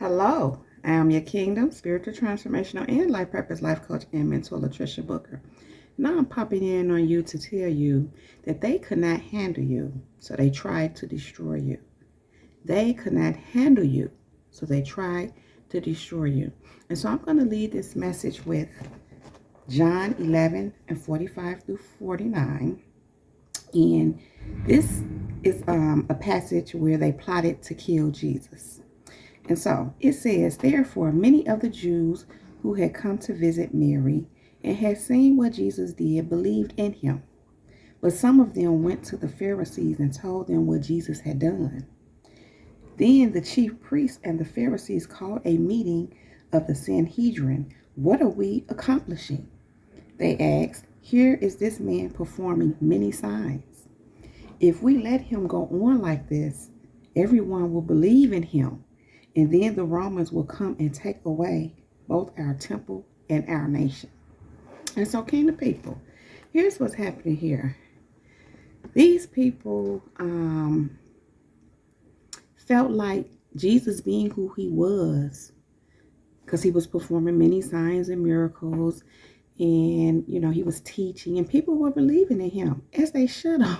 Hello, I am your Kingdom, Spiritual Transformational and Life Purpose Life Coach and Mentor, Latricia Booker. Now I'm popping in on you to tell you that they could not handle you, so they tried to destroy you. They could not handle you, so they tried to destroy you. And so I'm going to lead this message with John 11 and 45 through 49. And this is a passage where they plotted to kill Jesus. And so it says, therefore, many of the Jews who had come to visit Mary and had seen what Jesus did believed in him. But some of them went to the Pharisees and told them what Jesus had done. Then the chief priests and the Pharisees called a meeting of the Sanhedrin. What are we accomplishing? They asked, here is this man performing many signs. If we let him go on like this, everyone will believe in him. And then the Romans will come and take away both our temple and our nation. And so, kingdom people, here's what's happening here. These people felt like Jesus being who he was, because he was performing many signs and miracles, and, he was teaching, and people were believing in him, as they should have.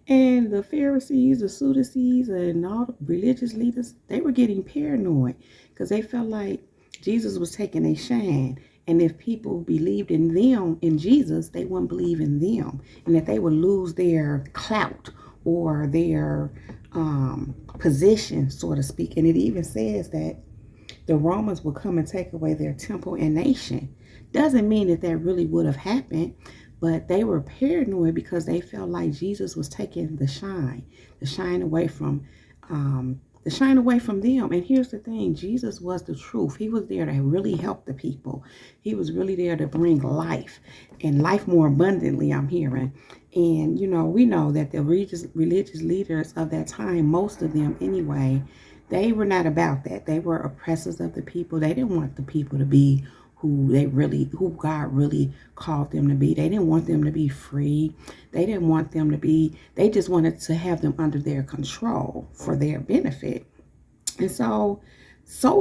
And the Pharisees, the Sadducees, and all the religious leaders, they were getting paranoid because they felt like Jesus was taking a shine. And if people believed in them, in Jesus, they wouldn't believe in them. And that they would lose their clout or their position, so to speak. And it even says that the Romans will come and take away their temple and nation. Doesn't mean that that really would have happened. But they were paranoid because they felt like Jesus was taking the shine away from them. And here's the thing, Jesus was the truth. He was there to really help the people. He was really there to bring life, and life more abundantly, I'm hearing. And, we know that the religious leaders of that time, most of them anyway, they were not about that. They were oppressors of the people. They didn't want the people to be who God really called them to be. They didn't want them to be free. They didn't want them to be, they just wanted to have them under their control for their benefit. And so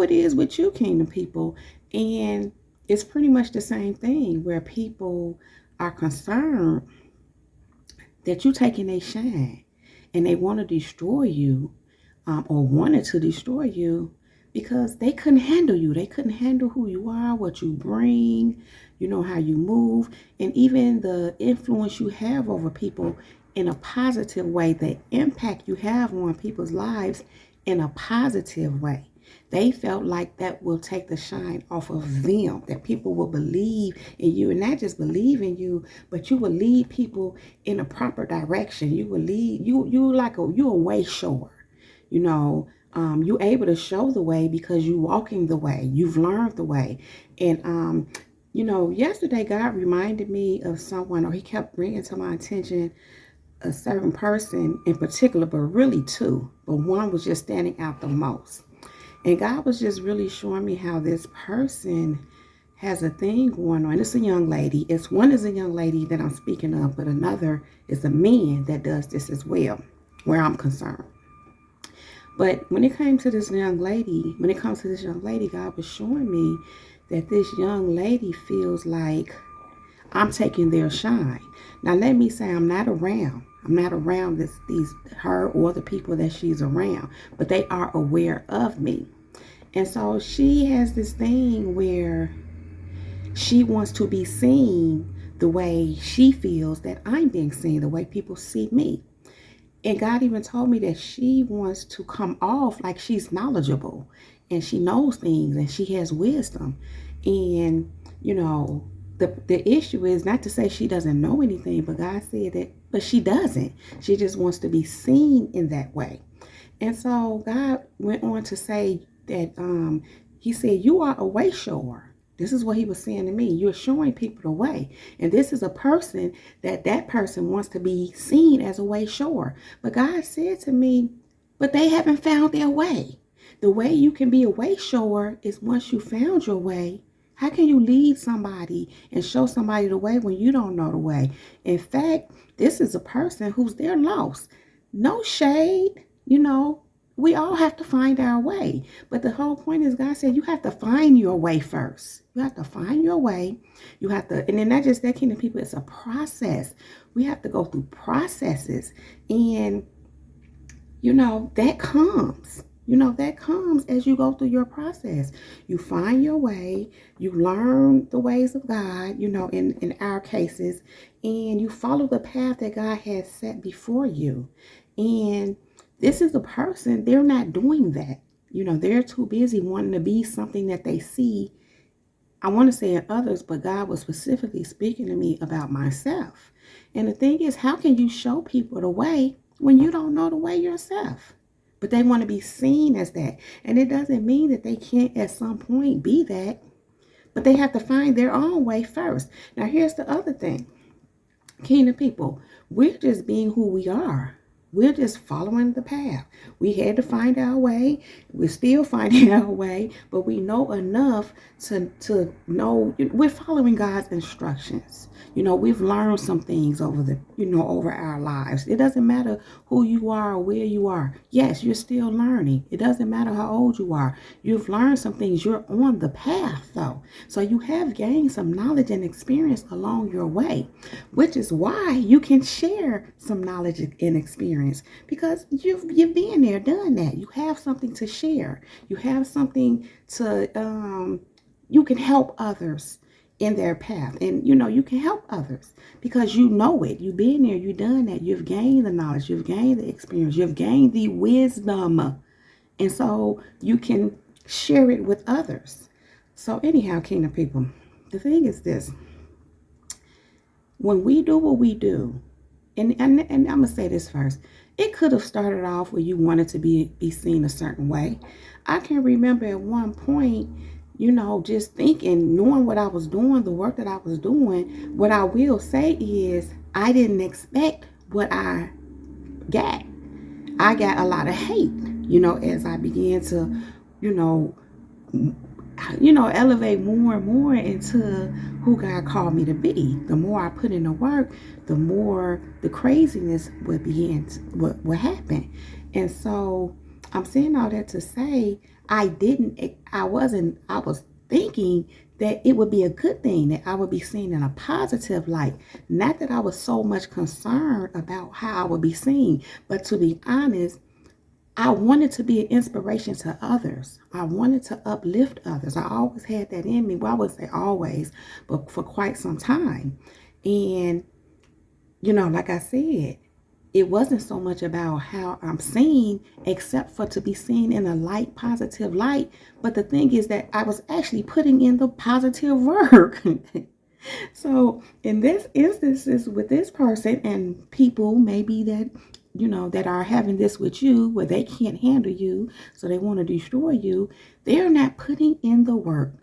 it is with you, kingdom people. And it's pretty much the same thing where people are concerned that you're taking a shine and they want to destroy you, or wanted to destroy you, because they couldn't handle you. They couldn't handle who you are, what you bring, how you move, and even the influence you have over people in a positive way, the impact you have on people's lives in a positive way. They felt like that will take the shine off of them, that people will believe in you, and not just believe in you, but you will lead people in a proper direction. You will lead, you're a way shower, you're able to show the way because you're walking the way. You've learned the way. And, yesterday God reminded me of someone, or he kept bringing to my attention a certain person in particular, but really two. But one was just standing out the most. And God was just really showing me how this person has a thing going on. It's a young lady. One is a young lady that I'm speaking of, but another is a man that does this as well, where I'm concerned. But when it comes to this young lady, God was showing me that this young lady feels like I'm taking their shine. Now, let me say I'm not around her or the people that she's around, but they are aware of me. And so she has this thing where she wants to be seen the way she feels that I'm being seen, the way people see me. And God even told me that she wants to come off like she's knowledgeable and she knows things and she has wisdom. And, the issue is not to say she doesn't know anything, but God said that, but she doesn't. She just wants to be seen in that way. And so God went on to say that he said, you are a way shower. This is what he was saying to me. You're showing people the way. And this is a person that person wants to be seen as a way shower. But God said to me, but they haven't found their way. The way you can be a way shower is once you found your way. How can you lead somebody and show somebody the way when you don't know the way? In fact, this is a person who's they're lost. No shade, we all have to find our way. But the whole point is God said you have to find your way first. You have to find your way. You have to, and then not just that, kingdom people, it's a process. We have to go through processes. And, that comes. That comes as you go through your process. You find your way, you learn the ways of God, in our cases, and you follow the path that God has set before you. And this is a person, they're not doing that. They're too busy wanting to be something that they see. I want to say in others, but God was specifically speaking to me about myself. And the thing is, how can you show people the way when you don't know the way yourself? But they want to be seen as that. And it doesn't mean that they can't at some point be that. But they have to find their own way first. Now, here's the other thing. Kingdom people, we're just being who we are. We're just following the path. We had to find our way. We're still finding our way, but we know enough to know we're following God's instructions. We've learned some things over our lives. It doesn't matter who you are or where you are. Yes, you're still learning. It doesn't matter how old you are. You've learned some things. You're on the path though. So you have gained some knowledge and experience along your way, which is why you can share some knowledge and experience, because you've been there, done that. You have something to share. You have something to you can help others in their path. And you can help others because you know it. You've been there, you've done that. You've gained the knowledge, you've gained the experience, you've gained the wisdom. And so you can share it with others. So anyhow, kingdom people, the thing is this. When we do what we do, and I'm going to say this first. It could have started off where you wanted to be seen a certain way. I can remember at one point, just thinking, knowing what I was doing, the work that I was doing. What I will say is I didn't expect what I got. I got a lot of hate, as I began to, elevate more and more into who God called me to be. The more I put in the work, the more the craziness would happen. And so I'm saying all that to say, I was thinking that it would be a good thing, that I would be seen in a positive light. Not that I was so much concerned about how I would be seen, but to be honest, I wanted to be an inspiration to others. I wanted to uplift others. I always had that in me. Well, I would say always, but for quite some time. And, like I said, it wasn't so much about how I'm seen, except for to be seen in a light, positive light. But the thing is that I was actually putting in the positive work. So in this instances with this person and people maybe that, that are having this with you where they can't handle you, so they want to destroy you, they're not putting in the work.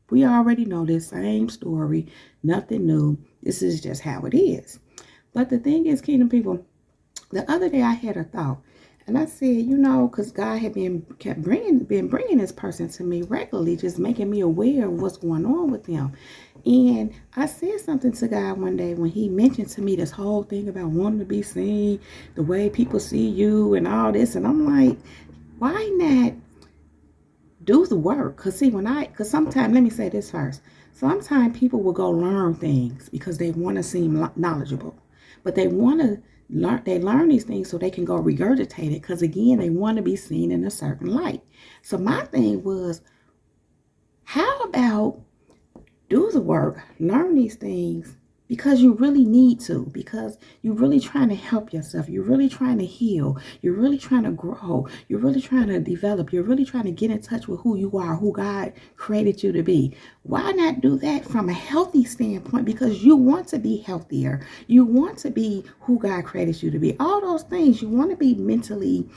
We already know this same story, nothing new. This is just how it is. But the thing is, kingdom people, the other day I had a thought, and I said, because God had been bringing this person to me regularly, just making me aware of what's going on with them. And I said something to God one day when he mentioned to me this whole thing about wanting to be seen, the way people see you and all this. And I'm like, why not do the work? Because sometimes, let me say this first. Sometimes people will go learn things because they want to seem knowledgeable, but they learn these things so they can go regurgitate it, because again, they want to be seen in a certain light. So my thing was, how about do the work, learn these things because you really need to, because you're really trying to help yourself. You're really trying to heal. You're really trying to grow. You're really trying to develop. You're really trying to get in touch with who you are, who God created you to be. Why not do that from a healthy standpoint? Because you want to be healthier. You want to be who God created you to be. All those things. You want to be mentally,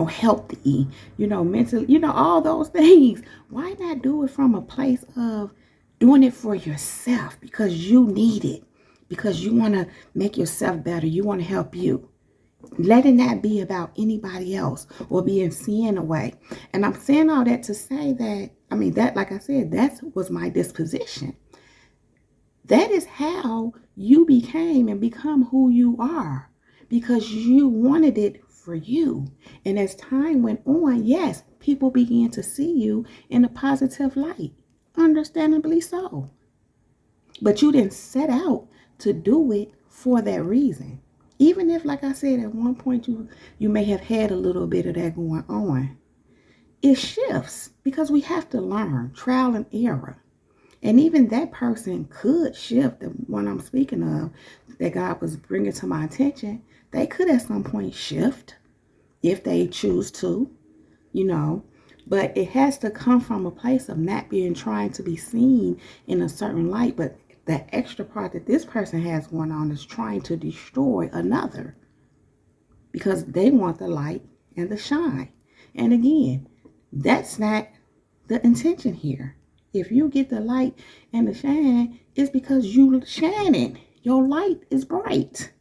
healthy, mentally, all those things. Why not do it from a place of doing it for yourself, because you need it, because you want to make yourself better. You want to help you. Let it not be about anybody else or being seen away. And I'm saying all that to say that, like I said, that was my disposition. That is how you became and become who you are, because you wanted it for you. And as time went on, yes, people began to see you in a positive light. Understandably so. But you didn't set out to do it for that reason. Even if, like I said, at one point you may have had a little bit of that going on. It shifts because we have to learn trial and error. And even that person could shift, the one I'm speaking of, that God was bringing to my attention. They could at some point shift if they choose to, but it has to come from a place of not being trying to be seen in a certain light. But the extra part that this person has going on is trying to destroy another because they want the light and the shine. And again, that's not the intention here. If you get the light and the shine, it's because you shining. Your light is bright.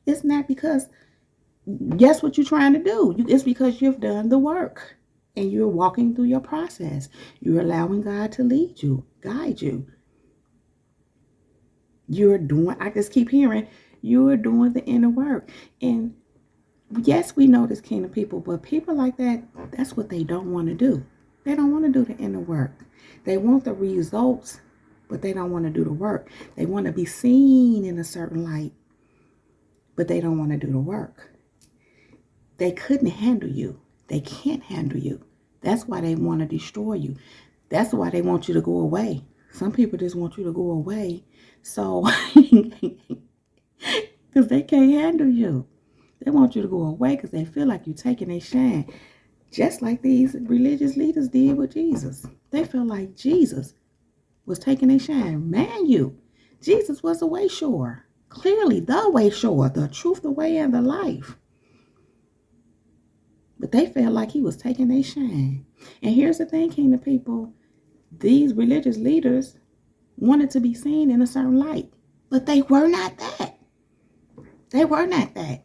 It's not because guess what you're trying to do. It's because you've done the work and you're walking through your process. You're allowing God to lead you, guide you. I just keep hearing, you're doing the inner work. And yes, we know this kingdom people, but people like that, that's what they don't want to do. They don't want to do the inner work. They want the results, but they don't want to do the work. They want to be seen in a certain light, but they don't want to do the work. They couldn't handle you. They can't handle you. That's why they want to destroy you. That's why they want you to go away. Some people just want you to go away. So, because they can't handle you. They want you to go away because they feel like you're taking their shine. Just like these religious leaders did with Jesus. They felt like Jesus was taking their shine. Man, Jesus was the way shower. Clearly the way shower, the truth, the way, and the life. But they felt like he was taking their shine. And here's the thing, kingdom people. These religious leaders wanted to be seen in a certain light. But they were not that. They were not that.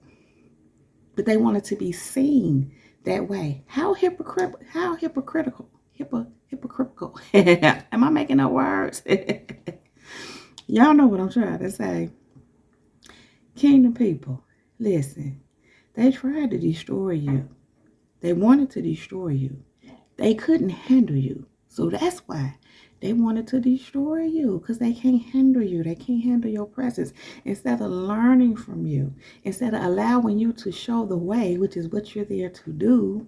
But they wanted to be seen that way. How hypocritical. Hypocritical. Am I making up words? Y'all know what I'm trying to say. Kingdom people, listen. They tried to destroy you. They wanted to destroy you. They couldn't handle you. So that's why they wanted to destroy you, because they can't handle you. They can't handle your presence. Instead of learning from you, instead of allowing you to show the way, which is what you're there to do,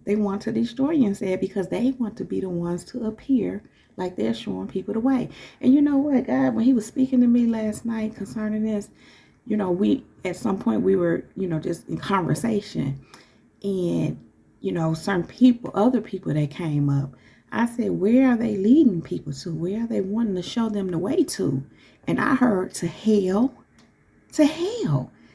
they want to destroy you instead, because they want to be the ones to appear like they're showing people the way. And you know what, God, when he was speaking to me last night concerning this, at some point we were, just in conversation, and, certain people, other people that came up, I said, where are they leading people to? Where are they wanting to show them the way to? And I heard to hell.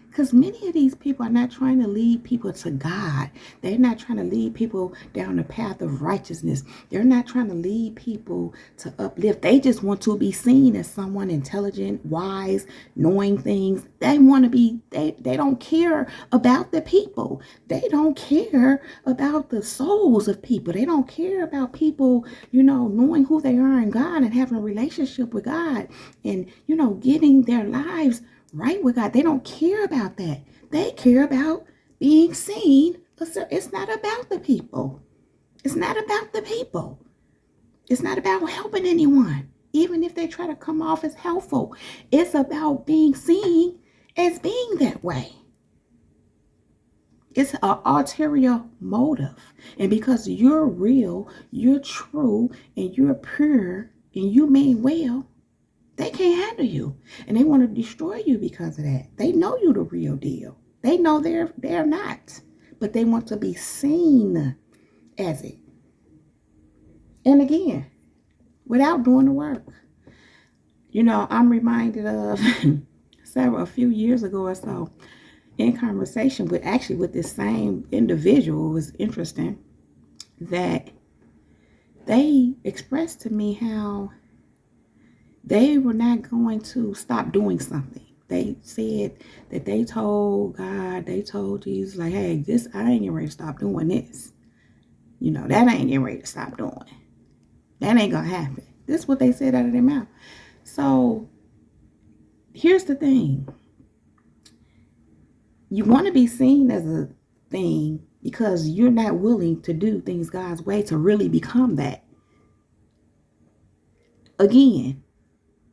Because many of these people are not trying to lead people to God. They're not trying to lead people down the path of righteousness. They're not trying to lead people to uplift. They just want to be seen as someone intelligent, wise, knowing things. They want to be, they don't care about the people. They don't care about the souls of people. They don't care about people, knowing who they are in God and having a relationship with God and, getting their lives right with God. They don't care about that. They care about being seen. It's not about the people. It's not about the people. It's not about helping anyone, even if they try to come off as helpful. It's about being seen as being that way. It's an ulterior motive. And because you're real, you're true, and you're pure, and you mean well, they can't handle you, and they want to destroy you because of that. They know you the real deal. They know they're not, but they want to be seen as it. And again, without doing the work. I'm reminded of a few years ago or so, in conversation with this same individual. It was interesting that they expressed to me how they were not going to stop doing something. They said that they told God, they told Jesus, like, hey, I ain't getting ready to stop doing this. That I ain't getting ready to stop doing. That ain't going to happen. This is what they said out of their mouth. So here's the thing. You want to be seen as thing because you're not willing to do things God's way to really become that. Again,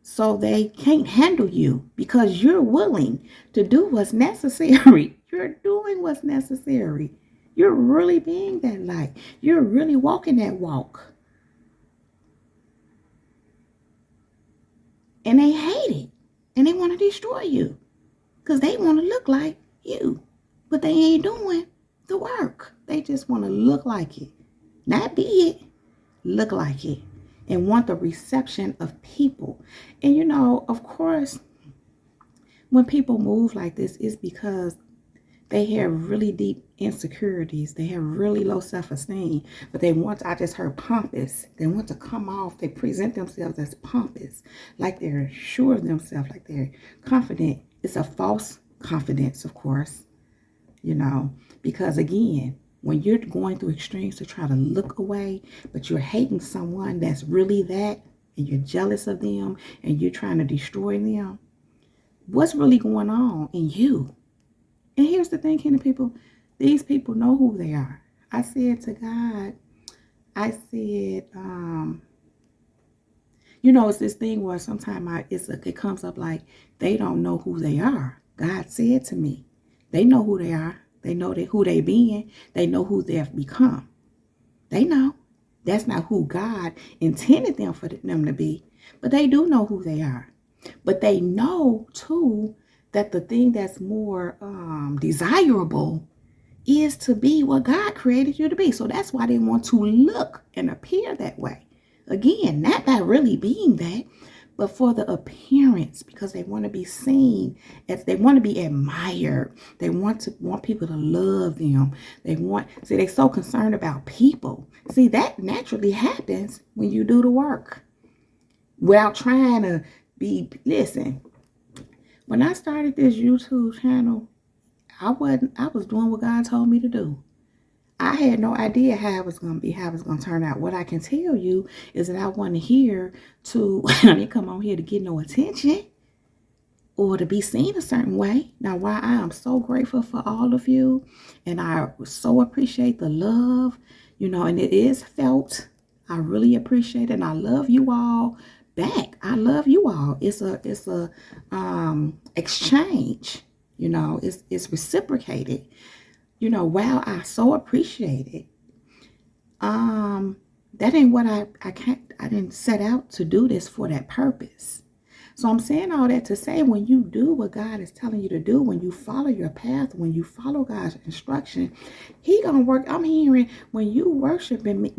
so they can't handle you because you're willing to do what's necessary. You're doing what's necessary. You're really being that light. You're really walking that walk. And they hate it. And they want to destroy you because they want to look like you. But they ain't doing the work. They just want to look like it. Not be it. Look like it. And want the reception of people. And you know, of course, when people move like this, it's because they have really deep insecurities. They have really low self-esteem. But they want, I just heard pompous. They want to come off. They present themselves as pompous. Like they're sure of themselves. Like they're confident. It's a false confidence, of course. You know, because again, when you're going through extremes to try to look away, but you're hating someone that's really that, and you're jealous of them, and you're trying to destroy them, what's really going on in you? And here's the thing, Kingdom people, these people know who they are. I said to God, I said, you know, it's this thing where sometimes it comes up like they don't know who they are. God said to me, they know who they are. They know who they been. They know who they've become. They know. That's not who God intended them for them to be. But they do know who they are. But they know, too, that the thing that's more desirable is to be what God created you to be. So that's why they want to look and appear that way. Again, not by really being that, but for the appearance, because they want to be seen, as they want to be admired. They want people to love them. They're so concerned about people. See, that naturally happens when you do the work without trying to listen. When I started this YouTube channel, I was doing what God told me to do. I had no idea how it was going to be, how it was going to turn out. What I can tell you is that I wasn't here I didn't come on here to get no attention or to be seen a certain way. Now, why I am so grateful for all of you, and I so appreciate the love, you know, and it is felt. I really appreciate it, and I love you all back. I love you all. It's a exchange, you know, it's reciprocated. You know, wow, I so appreciate it. That ain't what I didn't set out to do this for that purpose. So I'm saying all that to say, when you do what God is telling you to do, when you follow your path, when you follow God's instruction, He gonna work. I'm hearing when you worship me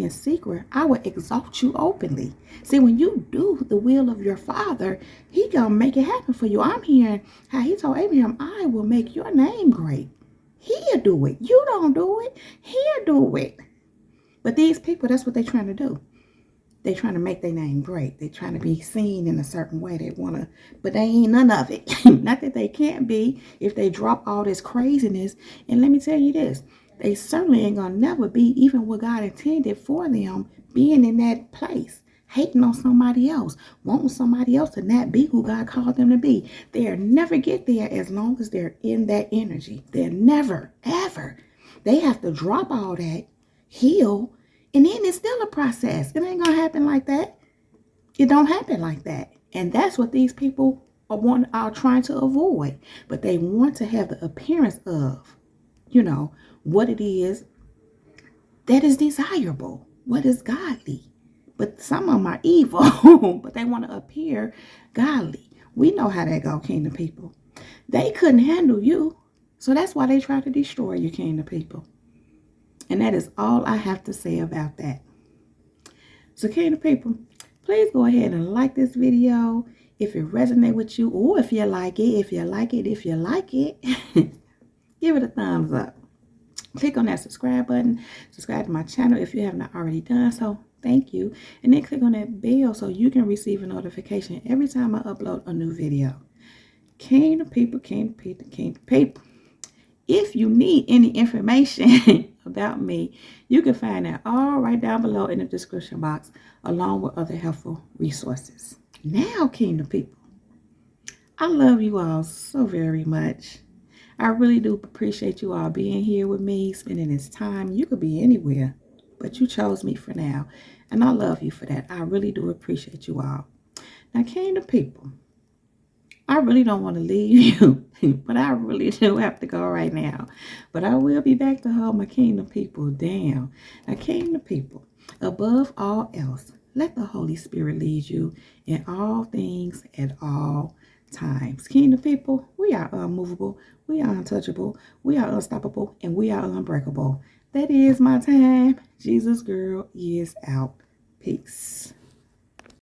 in secret, I will exalt you openly. See, when you do the will of your Father, He gonna make it happen for you. I'm hearing how He told Abraham, I will make your name great. He'll do it. You don't do it. He'll do it. But these people, that's what they're trying to do. They're trying to make their name great. They're trying to be seen in a certain way. They want to, but they ain't none of it. Not that they can't be if they drop all this craziness. And let me tell you this, they certainly ain't going to never be even what God intended for them, being in that place. Hating on somebody else, wanting somebody else to not be who God called them to be. They'll never get there as long as they're in that energy. They'll never, ever. They have to drop all that, heal, and then it's still a process. It ain't going to happen like that. It don't happen like that. And that's what these people are trying to avoid. But they want to have the appearance of, you know, what it is that is desirable, what is godly. But some of them are evil, but they want to appear godly. We know how that go, Kingdom people. They couldn't handle you. So that's why they try to destroy you, Kingdom people. And that is all I have to say about that. So, Kingdom people, please go ahead and like this video if it resonates with you, or if you like it, if you like it, give it a thumbs up. Click on that subscribe button. Subscribe to my channel if you have not already done so. Thank you. And then click on that bell so you can receive a notification every time I upload a new video. Kingdom people. If you need any information about me, you can find that all right down below in the description box, along with other helpful resources. Now, Kingdom people, I love you all so very much. I really do appreciate you all being here with me, spending this time. You could be anywhere, but you chose me for now. And I love you for that. I really do appreciate you all. Now, Kingdom people, I really don't want to leave you, but I really do have to go right now. But I will be back to hold my Kingdom people down. Now, Kingdom people, above all else, let the Holy Spirit lead you in all things at all times. Kingdom people, we are unmovable, we are untouchable, we are unstoppable, and we are unbreakable. That is my time. Jesus girl is out. Peace.